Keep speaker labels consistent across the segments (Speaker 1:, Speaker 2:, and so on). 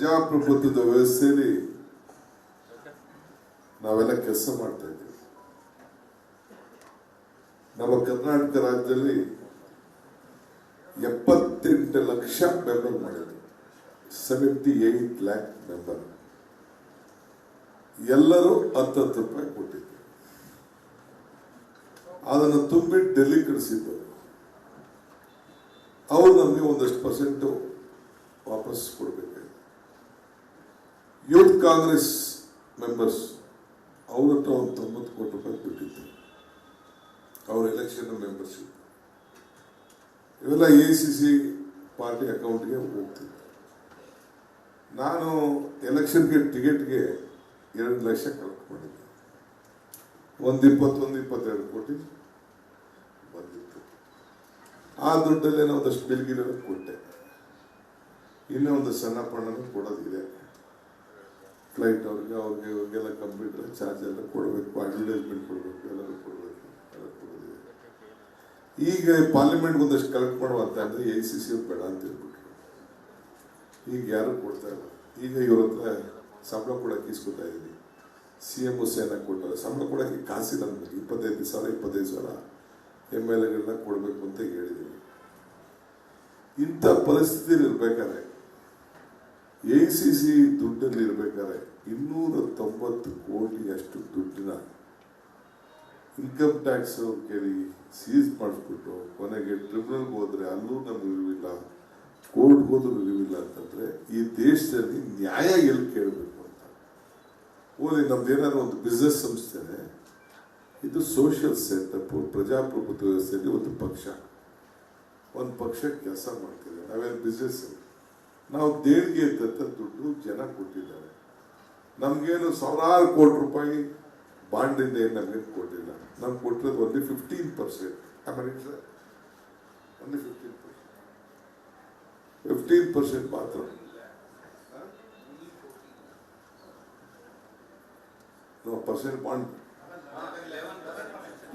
Speaker 1: ಪ್ರಜಾಪ್ರಭುತ್ವದ ವ್ಯವಸ್ಥೆಯಲ್ಲಿ ನಾವೆಲ್ಲ ಕೆಲಸ ಮಾಡ್ತಾ ಇದ್ದೀವಿ. ನಮ್ಮ ಕರ್ನಾಟಕ ರಾಜ್ಯದಲ್ಲಿ 78 ಲಕ್ಷ ಮೆಂಬರ್ ಮಾಡಿದ್ರು, 78 lakh ಮೆಂಬರ್. ಎಲ್ಲರೂ 10 ರೂಪಾಯಿ ಕೊಟ್ಟಿದ್ರು. ಅದನ್ನು ತುಂಬಿ ಡೆಲ್ಲಿ ಕಳಿಸಿದ್ದರು. ಅವರು ನಮಗೆ ಒಂದಷ್ಟು ಪರ್ಸೆಂಟ್ ವಾಪಸ್ ಕೊಡಬೇಕಾಗಿದೆ. ಯೂತ್ ಕಾಂಗ್ರೆಸ್ ಮೆಂಬರ್ಸ್ ಅವ್ರ ಹತ್ರ ಒಂದು 90 ಕೋಟಿ ರೂಪಾಯಿ ಬಿಟ್ಟಿದ್ರು ಅವ್ರ ಎಲೆಕ್ಷನ್ ಮೆಂಬರ್ಶಿಪ್. ಇವೆಲ್ಲ ACC ಪಾರ್ಟಿ ಅಕೌಂಟ್ಗೆ ಹೋಗ್ತಿತ್ತು. ನಾನು ಎಲೆಕ್ಷನ್ಗೆ ಟಿಕೆಟ್ಗೆ 2 ಲಕ್ಷ ಕಲೆಕ್ಟ್ ಮಾಡಿದ್ದೆ. 21-22 ಕೋಟಿ ಬಂದಿತ್ತು. ಆ ದುಡ್ಡಲ್ಲೇ ನಾವು ಒಂದಷ್ಟು ಬಿಲ್ಗಿಲ್ಲ ಕೊಟ್ಟೆ. ಇನ್ನೂ ಒಂದು ಸಣ್ಣ ಪಣ್ಣನ್ನು ಕೊಡೋದಿದೆ. ಫ್ಲೈಟ್ ಅವ್ರಿಗೆಲ್ಲ ಕಂಪ್ಯೂಟರ್ ಚಾರ್ಜ್ ಎಲ್ಲ ಕೊಡಬೇಕು, ಅಡ್ವರ್ಟೈಸ್ಮೆಂಟ್ ಕೊಡಬೇಕು, ಎಲ್ಲರೂ ಕೊಡಬೇಕು, ಎಲ್ಲ ಕೊಡೋದಿದೆ. ಈಗ ಪಾರ್ಲಿಮೆಂಟ್ ಒಂದಷ್ಟು ಕಲೆಕ್ಟ್ ಮಾಡುವಂತ ಅಂದರೆ ACC ಬೇಡ ಅಂತ ಹೇಳ್ಬಿಟ್ರು. ಈಗ ಯಾರು ಕೊಡ್ತಾ ಇಲ್ಲ. ಈಗ ಇವ್ರ ಹತ್ರ ಸಂಬಳ ಕೊಡೋಕೆ ಇಸ್ಕೊತಾ ಇದ್ದೀನಿ. CM ಹುಸೇನ ಕೊಟ್ಟರೆ ಸಂಬಳ ಕೊಡೋಕ್ಕೆ ಕಾಸಿಲ್ಲ ನಮಗೆ. 25,000 MLAಗಳನ್ನ ಕೊಡಬೇಕು ಅಂತ ಹೇಳಿದ್ದೀವಿ. ಇಂಥ ಪರಿಸ್ಥಿತಿಯಲ್ಲಿ ಇರ್ಬೇಕಾದ್ರೆ ACC ದುಡ್ಡಲ್ಲಿ ಇರ್ಬೇಕಾದ್ರೆ 290 ಕೋಟಿ ಅಷ್ಟು ದುಡ್ಡನ್ನ ಇನ್ಕಮ್ ಟ್ಯಾಕ್ಸ್ ಕೇಳಿ ಸೀಸ್ ಮಾಡಿಸ್ಬಿಟ್ಟು ಕೊನೆಗೆ ಟ್ರಿಬ್ಯುನಲ್ಗೆ ಹೋದ್ರೆ ಅಲ್ಲೂ ನಮ್ಗೆ ಇರುವಿಲ್ಲ, ಕೋರ್ಟ್ಗೆ ಹೋದ್ರೂ ಇರುವಿಲ್ಲ ಅಂತಂದ್ರೆ ಈ ದೇಶದಲ್ಲಿ ನ್ಯಾಯ ಎಲ್ಲಿ ಕೇಳಬೇಕು ಅಂತ. ಓದಿ ನಮ್ದೇನಾದ್ರು ಒಂದು ಬಿಸ್ನೆಸ್ ಸಂಸ್ಥೆನೆ, ಇದು ಸೋಷಿಯಲ್ ಸೆಟಪ್, ಪ್ರಜಾಪ್ರಭುತ್ವ ವ್ಯವಸ್ಥೆಯಲ್ಲಿ ಒಂದು ಪಕ್ಷ ಕೆಲಸ ಮಾಡ್ತಿದೆ. ನಾವೇನು ಬಿಸ್ನೆಸ್, ನಾವು ದೇಣಿಗೆ ಇದ್ದಂಥ ದುಡ್ಡು ಜನ ಕೊಟ್ಟಿದ್ದಾರೆ. ನಮ್ಗೇನು 1000 ಕೋಟಿ ರೂಪಾಯಿ ಬಾಂಡಿಂದ ಏನು ನಮಗೇನು ಕೊಟ್ಟಿಲ್ಲ. ನಮ್ಗೆ ಕೊಟ್ಟಿರೋದು ಓನ್ಲಿ 15%. ಆಮೇಲೆ ಓನ್ಲಿ 15% ಮಾತ್ರ. Percent bond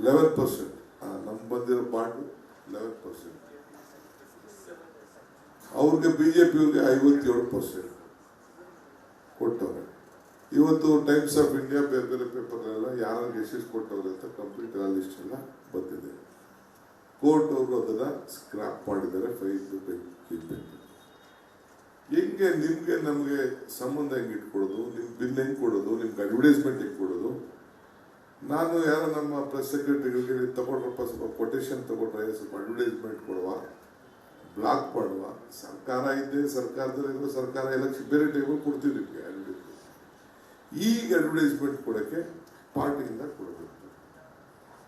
Speaker 1: 11%. ನಮ್ಗೆ ಬಂದಿರೋ ಬಾಂಡ್ 11%. ಅವ್ರಿಗೆ BJP-ಅವ್ರಿಗೆ 57% ಕೊಟ್ಟವ್ರೆ. ಇವತ್ತು ಟೈಮ್ಸ್ ಆಫ್ ಇಂಡಿಯಾ ಬೇರೆ ಬೇರೆ ಪೇಪರ್ನೆಲ್ಲ ಯಾರಿಗೆ ಎಷ್ಟು ಕೊಟ್ಟವ್ರೆ ಅಂತ ಕಂಪ್ಲೀಟ್ ಲಿಸ್ಟ್ ಎಲ್ಲ ಬಂದಿದೆ. ಕೋರ್ಟ್ ಅವರು ಅದನ್ನ ಸ್ಕ್ರಾಪ್ ಮಾಡಿದ್ದಾರೆ. ಹೆಂಗೆ ನಿಮ್ಗೆ ನಮ್ಗೆ ಸಂಬಂಧ ಹೆಂಗೆ ಇಟ್ಕೊಡೋದು, ನಿಮ್ ಬಿಲ್ ಹೆಂಗೆ ಕೊಡೋದು, ನಿಮ್ಗೆ ಅಡ್ವರ್ಟೈಸ್ಮೆಂಟ್ ಹೆಂಗೆ ಕೊಡೋದು. ನಾನು ಯಾರೋ ನಮ್ಮ ಪ್ರೆಸ್ ಸೆಕ್ರೆಟರಿಗಳಿಗೆ ತಗೊಂಡ್ರಪ್ಪ ಸ್ವಲ್ಪ ಕೊಟೇಶನ್ ತಗೊಂಡ್ರೆ ಸ್ವಲ್ಪ ಅಡ್ವರ್ಟೈಸ್ಮೆಂಟ್ ಕೊಡುವ, ಬ್ಲಾಕ್ ಮಾಡುವ. ಸರ್ಕಾರ ಇದ್ದೇ ಸರ್ಕಾರದಲ್ಲಿ ಸರ್ಕಾರ ಎಲೆಕ್ಷನ್ ಬೇರೆ ಟೈಮಲ್ಲಿ ಕೊಡ್ತೀವಿ ನಿಮಗೆ ಅಡ್ವರ್ಟೈಸ್ಮೆಂಟ್. ಈಗ ಅಡ್ವರ್ಟೈಸ್ಮೆಂಟ್ ಕೊಡೋಕ್ಕೆ ಪಾರ್ಟಿಯಿಂದ ಕೊಡಬೇಕು.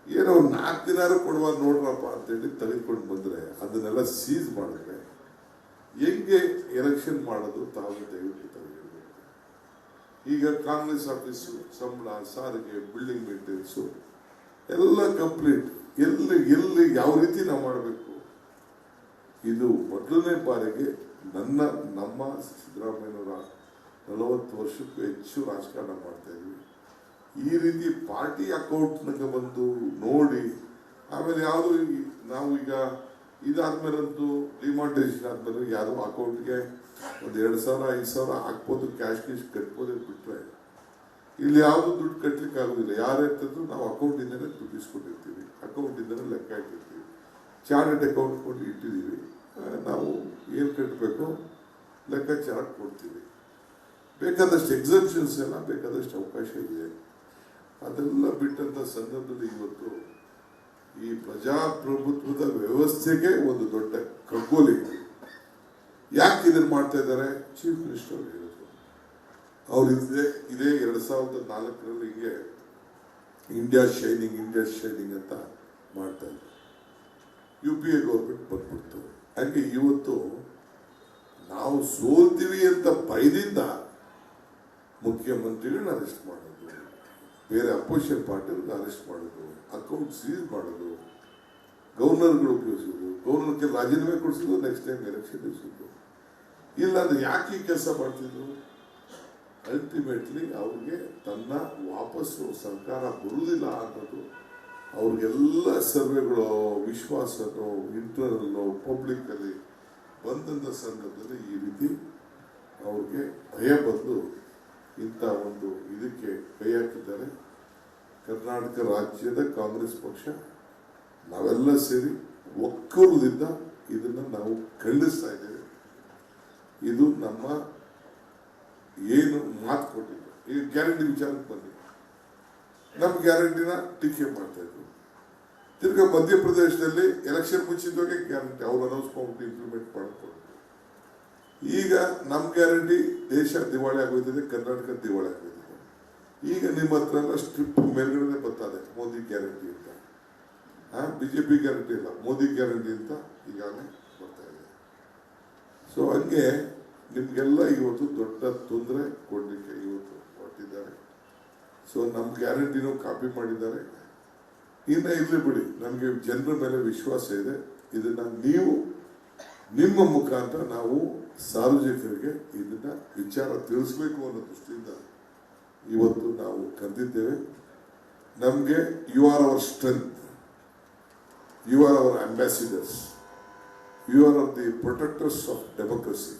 Speaker 1: ಏನೋ 4 ದಿನ ಕೊಡುವ ನೋಡ್ರಪ್ಪ ಅಂತೇಳಿ ತೆಗೆದುಕೊಂಡು ಬಂದರೆ ಅದನ್ನೆಲ್ಲ ಸೀಸ್ ಮಾಡಿದ್ರೆ ಹೆಂಗೆ ಎಲೆಕ್ಷನ್ ಮಾಡೋದು ತಾವು ದಯವಿಟ್ಟು ತೆಗೆದುಕೊಳ್ಬೇಕು. ಈಗ ಕಾಂಗ್ರೆಸ್ ಆಫೀಸು, ಸಂಬಳ, ಸಾರಿಗೆ, ಬಿಲ್ಡಿಂಗ್ ಮೇಂಟೆನೆನ್ಸು ಎಲ್ಲ ಕಂಪ್ಲೀಟ್. ಎಲ್ಲಿ ಯಾವ ರೀತಿ ನಾವು ಮಾಡಬೇಕು. ಇದು ಮೊದಲನೇ ಬಾರಿಗೆ ನಮ್ಮ ಸಿದ್ದರಾಮಯ್ಯನವರ 40 ವರ್ಷಕ್ಕೂ ಹೆಚ್ಚು ರಾಜಕಾರಣ ಮಾಡ್ತಾ ಇದ್ವಿ. ಈ ರೀತಿ ಪಾರ್ಟಿ ಅಕೌಂಟ್ನಾಗ ಬಂದು ನೋಡಿ ಆಮೇಲೆ ಯಾವುದು ನಾವು ಈಗ ಇದಾದ್ಮೇಲಂತೂ ಡಿಮಾನಿಟೈಸೇಷನ್ ಆದ್ಮೇಲೆ ಯಾರು ಅಕೌಂಟ್ಗೆ ಒಂದು 2,000-5,000 ಹಾಕ್ಬೋದು, ಕ್ಯಾಶ್ ಕಟ್ಬೋದು ಬಿಟ್ರೆ ಇಲ್ಲಿ ಯಾವುದು ದುಡ್ಡು ಕಟ್ಲಿಕ್ಕೆ ಆಗೋದಿಲ್ಲ. ಯಾರೇ ಇರ್ತದ್ರು ನಾವು ಅಕೌಂಟಿಂದನೇ ದುಡ್ಡು ಇಸ್ಕೊಂಡಿರ್ತೀವಿ, ಅಕೌಂಟಿಂದನೇ ಲೆಕ್ಕ ಇಟ್ಟಿರ್ತೀವಿ, ಚಾರ್ಟೆಡ್ ಅಕೌಂಟ್ ಕೊಟ್ಟು ಇಟ್ಟಿದ್ದೀವಿ. ನಾವು ಏನು ಕಟ್ಟಬೇಕು ಲೆಕ್ಕಾಚಾರ ಕೊಡ್ತೀವಿ. ಬೇಕಾದಷ್ಟು ಎಕ್ಸೆಪ್ಷನ್ಸ್ ಎಲ್ಲ ಬೇಕಾದಷ್ಟು ಅವಕಾಶ ಇದೆ. ಅದೆಲ್ಲ ಬಿಟ್ಟಂಥ ಸಂದರ್ಭದಲ್ಲಿ ಇವತ್ತು ಈ ಪ್ರಜಾಪ್ರಭುತ್ವದ ವ್ಯವಸ್ಥೆಗೆ ಒಂದು ದೊಡ್ಡ ಕಗ್ಗೋಲೆ. ಯಾಕೆ ಇದನ್ನು ಮಾಡ್ತಾ ಇದ್ದಾರೆ? ಚೀಫ್ ಮಿನಿಸ್ಟರ್ ಅವರು ಹೇಳಿದ್ರು. ಅವ್ರು ಇದೇ 2004ರಲ್ಲಿ ಹಿಂಗೆ ಇಂಡಿಯಾ ಶೈನಿಂಗ್ ಅಂತ ಮಾಡ್ತಾ ಇದ್ರು. UPA ಗೌರ್ಮೆಂಟ್ ಬಂದ್ಬಿಡ್ತು. ಹಾಗೆ ಇವತ್ತು ನಾವು ಸೋಲ್ತೀವಿ ಅಂತ ಭಯದಿಂದ ಮುಖ್ಯಮಂತ್ರಿಗಳನ್ನ ಅರೆಸ್ಟ್ ಮಾಡೋದು, ಬೇರೆ ಅಪೋಸಿಷನ್ ಪಾರ್ಟಿಗಳನ್ನ ಅರೆಸ್ಟ್ ಮಾಡೋದು, ಅಕೌಂಟ್ ಸೀಸ್ ಮಾಡೋದು, ಗವರ್ನರ್ಗಳು ಉಪಯೋಗಿಸೋದು, ಗವರ್ನರ್ಗೆ ರಾಜೀನಾಮೆ ಕೊಡಿಸೋದು, ನೆಕ್ಸ್ಟ್ ಟೈಮ್ ಎಲೆಕ್ಷನ್ ಇರಿಸೋದು. ಇಲ್ಲ ಅಂದ್ರೆ ಯಾಕೆ ಈ ಕೆಲಸ ಮಾಡ್ತಿದ್ರು? ಅಲ್ಟಿಮೇಟ್ಲಿ ಅವ್ರಿಗೆ ತನ್ನ ವಾಪಸ್ಸು ಸರ್ಕಾರ ಬರುವುದಿಲ್ಲ ಅನ್ನೋದು ಅವ್ರಿಗೆಲ್ಲ ಸರ್ವೆಗಳು, ವಿಶ್ವಾಸನೋ, ಇಂಟರ್ನಲ್ಲೋ, ಪಬ್ಲಿಕ್ಕಲ್ಲಿ ಬಂದಂಥ ಸಂದರ್ಭದಲ್ಲಿ ಈ ರೀತಿ ಅವ್ರಿಗೆ ಭಯ ಬದಲು ಇಂಥ ಒಂದು ಇದಕ್ಕೆ ಕೈ ಹಾಕಿದ್ದಾರೆ. ಕರ್ನಾಟಕ ರಾಜ್ಯದ ಕಾಂಗ್ರೆಸ್ ಪಕ್ಷ ನಾವೆಲ್ಲ ಸೇರಿ ಒಕ್ಕೂರದಿಂದ ಇದನ್ನು ನಾವು ಖಂಡಿಸ್ತಾ ಇದ್ದೇವೆ. ಇದು ನಮ್ಮ ಏನು ಮಾತು ಕೊಟ್ಟಿದ್ದು. ಈ ಗ್ಯಾರಂಟಿ ವಿಚಾರಕ್ಕೆ ಬಂದಿದೆ. ನಮ್ಮ ಗ್ಯಾರಂಟಿನ ಟೀಕೆ ಮಾಡ್ತಾ ಇದ್ರು. ತಿರ್ಗಾ ಮಧ್ಯಪ್ರದೇಶದಲ್ಲಿ ಎಲೆಕ್ಷನ್ ಮುಂಚಿತವಾಗಿ ಗ್ಯಾರಂಟಿ ಅವ್ರು ಅನೌನ್ಸ್ ಮಾಡ್ಬಿಟ್ಟು ಇಂಪ್ಲಿಮೆಂಟ್ ಮಾಡ್ಕೊಂಡು ಈಗ ನಮ್ಮ ಗ್ಯಾರಂಟಿ ದೇಶ ದಿವಾಳಿ ಆಗೋಯ್ತದೆ, ಕರ್ನಾಟಕ ದಿವಾಳಿ ಆಗೋಯ್ತದೆ. ಈಗ ನಿಮ್ಮ ಹತ್ರ ಎಲ್ಲ ಸ್ಟ್ರಿಪ್ ಮೇಲ್ಗಡೆ ಬರ್ತದೆ ಮೋದಿ ಗ್ಯಾರಂಟಿ ಅಂತ. ಬಿಜೆಪಿ ಗ್ಯಾರಂಟಿ ಇಲ್ಲ, ಮೋದಿ ಗ್ಯಾರಂಟಿ ಅಂತ ಈಗಾಗಲೇ ಬರ್ತಾ ಇದೆ. ಸೊ ಹಂಗೆ ನಿಮಗೆಲ್ಲ ಇವತ್ತು ದೊಡ್ಡ ತೊಂದರೆ ಕೊಡಲಿಕ್ಕೆ ಇವತ್ತು ಹೊರಟಿದ್ದಾರೆ. ಸೊ ನಮ್ಮ ಗ್ಯಾರಂಟಿನೂ ಕಾಪಿ ಮಾಡಿದ್ದಾರೆ. ಇನ್ನು ಇರಲಿ ಬಿಡಿ, ನಮಗೆ ಜನರ ಮೇಲೆ ವಿಶ್ವಾಸ ಇದೆ. ಇದನ್ನ ನೀವು ನಿಮ್ಮ ಮುಖಾಂತರ ನಾವು ಸಾರ್ವಜನಿಕರಿಗೆ ಇದನ್ನ ವಿಚಾರ ತಿಳಿಸ್ಬೇಕು ಅನ್ನೋ ದೃಷ್ಟಿಯಿಂದ ಇವತ್ತು ನಾವು ಕರೆದಿದ್ದೇವೆ. ನಮಗೆ you are our strength, you are our ambassadors, you are the protectors of democracy,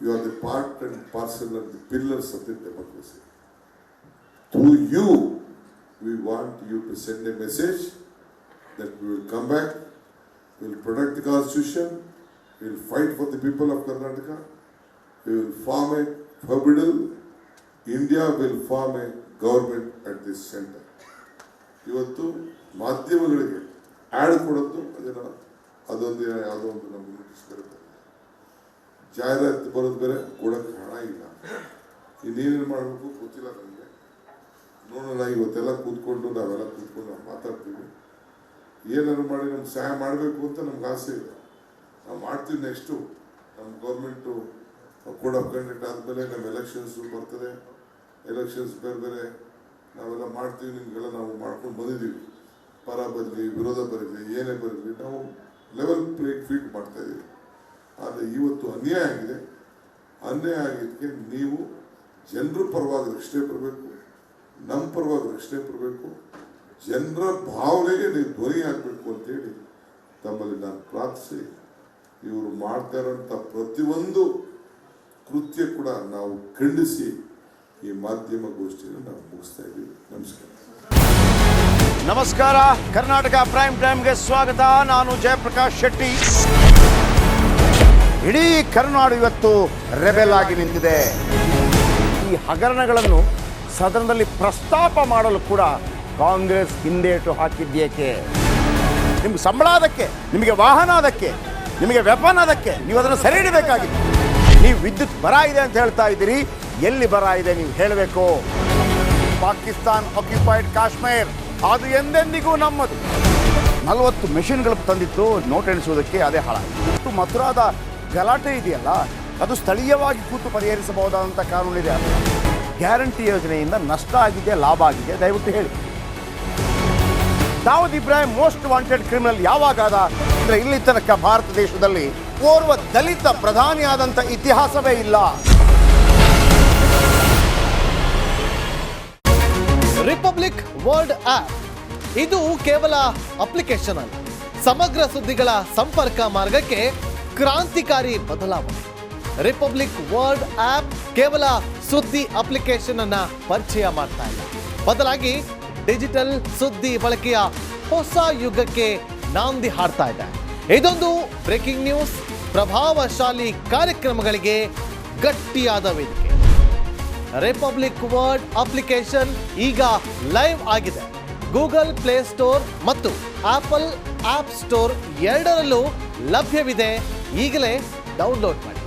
Speaker 1: you are the part and parcel and the pillars of the democracy. Through you, we want you to send a message that we will come back, we will protect the Constitution, we will fight for the people of Karnataka, we will form a federal, India will form a government at this center. ಇವತ್ತು ಮಾಧ್ಯಮಗಳಿಗೆ add ಕೊಡೋದು ಅದೊಂದು ಯಾವುದೋ ಒಂದು ನಮ್ಮ notice ಬರುತ್ತೆ, ಜಾಹೀರಾತು ಬರೋದು ಬೇರೆ, ಕೊಡೋಕ್ಕೆ ಹಣ ಇಲ್ಲ. ಇನ್ನೇನೇನು ಮಾಡಬೇಕು ಗೊತ್ತಿಲ್ಲ ನನಗೆ. ನೋಡೋಣ, ಇವತ್ತೆಲ್ಲ ಕೂತ್ಕೊಂಡು ನಾವೆಲ್ಲ ಕೂತ್ಕೊಂಡು ನಾವು ಮಾತಾಡ್ತೀವಿ. ಏನಾದ್ರು ಮಾಡಿ ನಮ್ಗೆ ಸಹಾಯ ಮಾಡಬೇಕು ಅಂತ ನಮ್ಗೆ ಆಸೆ ಇದೆ. ನಾವು ಮಾಡ್ತೀವಿ. ನೆಕ್ಸ್ಟು ನಮ್ಮ ಗೌರ್ಮೆಂಟು ಕೋಡ್ ಆಫ್ ಕಂಡಕ್ಟ್ ಆದಮೇಲೆ ನಮ್ಮ ಎಲೆಕ್ಷನ್ಸು ಬರ್ತದೆ. ಎಲೆಕ್ಷನ್ಸ್ ಬೇರೆ ಬೇರೆ ನಾವೆಲ್ಲ ಮಾಡ್ತೀವಿ. ನಿಮಗೆಲ್ಲ ನಾವು ಮಾಡ್ಕೊಂಡು ಬಂದಿದ್ದೀವಿ. ಪರ ಬರಲಿ ವಿರೋಧ ಬರಲಿ ಏನೇ ಬರಲಿ ನಾವು ಲೆವೆಲ್ ಪ್ಲೇಯಿಂಗ್ ಫೀಲ್ಡ್ ಮಾಡ್ತಾಯಿದ್ದೀವಿ. ಆದರೆ ಇವತ್ತು ಅನ್ಯಾಯ ಆಗಿದೆ. ಅನ್ಯಾಯ ಆಗಿದ್ದಕ್ಕೆ ನೀವು ಜನರ ಪರವಾಗಿ ರಕ್ಷಣೆ ಬರಬೇಕು, ನಮ್ಮ ಪರವಾಗಿ ರಕ್ಷಣೆ ಬರಬೇಕು, ಜನರ ಭಾವನೆಗೆ ನೀವು ಧ್ವನಿ ಆಗಬೇಕು ಅಂತೇಳಿ ತಮ್ಮಲ್ಲಿ ನಾನು ಪ್ರಾರ್ಥಿಸಿ, ಇವರು ಮಾಡ್ತಾ ಇರೋಂಥ ಪ್ರತಿಯೊಂದು ಕೃತ್ಯ ಕೂಡ ನಾವು ಖಂಡಿಸಿ ಈ ಮಾಧ್ಯಮ ಗೋಷ್ಠಿಯನ್ನು ನಾವು ಮುಗಿಸ್ತಾ ಇದ್ದೀವಿ. ನಮಸ್ಕಾರ.
Speaker 2: ನಮಸ್ಕಾರ. ಕರ್ನಾಟಕ ಪ್ರೈಮ್ ಟೈಮ್ಗೆ ಸ್ವಾಗತ. ನಾನು ಜಯಪ್ರಕಾಶ್ ಶೆಟ್ಟಿ. ಇಡೀ ಕರ್ನಾಡು ಇವತ್ತು ರೆಬೆಲ್ ಆಗಿ ನಿಂತಿದೆ. ಈ ಹಗರಣಗಳನ್ನು ಸದನದಲ್ಲಿ ಪ್ರಸ್ತಾಪ ಮಾಡಲು ಕೂಡ ಕಾಂಗ್ರೆಸ್ ಹಿಂದೇಟು ಹಾಕಿದ್ದೇಕೆ? ನಿಮ್ಗೆ ಸಂಬಳ ಅದಕ್ಕೆ, ನಿಮಗೆ ವಾಹನ ಅದಕ್ಕೆ, ನಿಮಗೆ ವೆಪನ್ ಅದಕ್ಕೆ, ನೀವು ಅದನ್ನು ಸೆರೆ ಹಿಡಬೇಕಾಗಿದೆ. ನೀವು ವಿದ್ಯುತ್ ಬರ ಇದೆ ಅಂತ ಹೇಳ್ತಾ ಇದ್ದೀರಿ. ಎಲ್ಲಿ ಬರ ಇದೆ ನೀವು ಹೇಳಬೇಕು. ಪಾಕಿಸ್ತಾನ್ ಆಕ್ಯುಪೈಡ್ ಕಾಶ್ಮೀರ್ ಅದು ಎಂದೆಂದಿಗೂ ನಮ್ಮದು. 40 ಮೆಷಿನ್ಗಳು ತಂದಿತ್ತು ನೋಟ್ ಎಣಿಸುವುದಕ್ಕೆ, ಅದೇ ಹಾಳಾಯಿತು. ಮಥುರಾದ ಗಲಾಟೆ ಇದೆಯಲ್ಲ, ಅದು ಸ್ಥಳೀಯವಾಗಿ ಕೂತು ಪರಿಹರಿಸಬಹುದಾದಂಥ ಕಾನೂನಿದೆ. ಗ್ಯಾರಂಟಿ ಯೋಜನೆಯಿಂದ ನಷ್ಟ ಆಗಿದೆ, ಲಾಭ ಆಗಿದೆ, ದಯವಿಟ್ಟು ಹೇಳಿ. Dawood Ibrahim most wanted criminal ಯಾವಾಗಾದ ಅಂದರೆ ಇಲ್ಲಿ ತನಕ ಭಾರತ ದೇಶದಲ್ಲಿ ಓರ್ವ ದಲಿತ ಪ್ರಧಾನಿಯಾದಂಥ ಇತಿಹಾಸವೇ ಇಲ್ಲ.
Speaker 3: ರಿಪಬ್ಲಿಕ್ ವರ್ಲ್ಡ್ ಆಪ್ ಇದು ಕೇವಲ ಅಪ್ಲಿಕೇಶನ್ ಅಲ್ಲ, ಸಮಗ್ರ ಸುದ್ದಿಗಳ ಸಂಪರ್ಕ ಮಾರ್ಗಕ್ಕೆ ಕ್ರಾಂತಿಕಾರಿ ಬದಲಾವಣೆ. ರಿಪಬ್ಲಿಕ್ ವರ್ಲ್ಡ್ ಆಪ್ ಕೇವಲ ಸುದ್ದಿ ಅಪ್ಲಿಕೇಶನ್ ಅನ್ನ ಪರಿಚಯ ಮಾಡ್ತಾ ಇಲ್ಲ, ಬದಲಾಗಿ ಡಿಜಿಟಲ್ ಸುದ್ದಿ ಬಳಕೆಯ ಹೊಸ ಯುಗಕ್ಕೆ ನಾಂದಿ ಹಾಡ್ತಾ ಇದೆ. ಇದೊಂದು ಬ್ರೇಕಿಂಗ್ ನ್ಯೂಸ್, ಪ್ರಭಾವಶಾಲಿ ಕಾರ್ಯಕ್ರಮಗಳಿಗೆ ಗಟ್ಟಿಯಾದ ವೇದಿಕೆ. ರಿಪಬ್ಲಿಕ್ ವರ್ಲ್ಡ್ ಅಪ್ಲಿಕೇಶನ್ ಈಗ ಲೈವ್ ಆಗಿದೆ. ಗೂಗಲ್ ಪ್ಲೇ ಸ್ಟೋರ್ ಮತ್ತು ಆಪಲ್ ಆಪ್ ಸ್ಟೋರ್ ಎರಡರಲ್ಲೂ ಲಭ್ಯವಿದೆ. ಈಗಲೇ ಡೌನ್ಲೋಡ್ ಮಾಡಿ.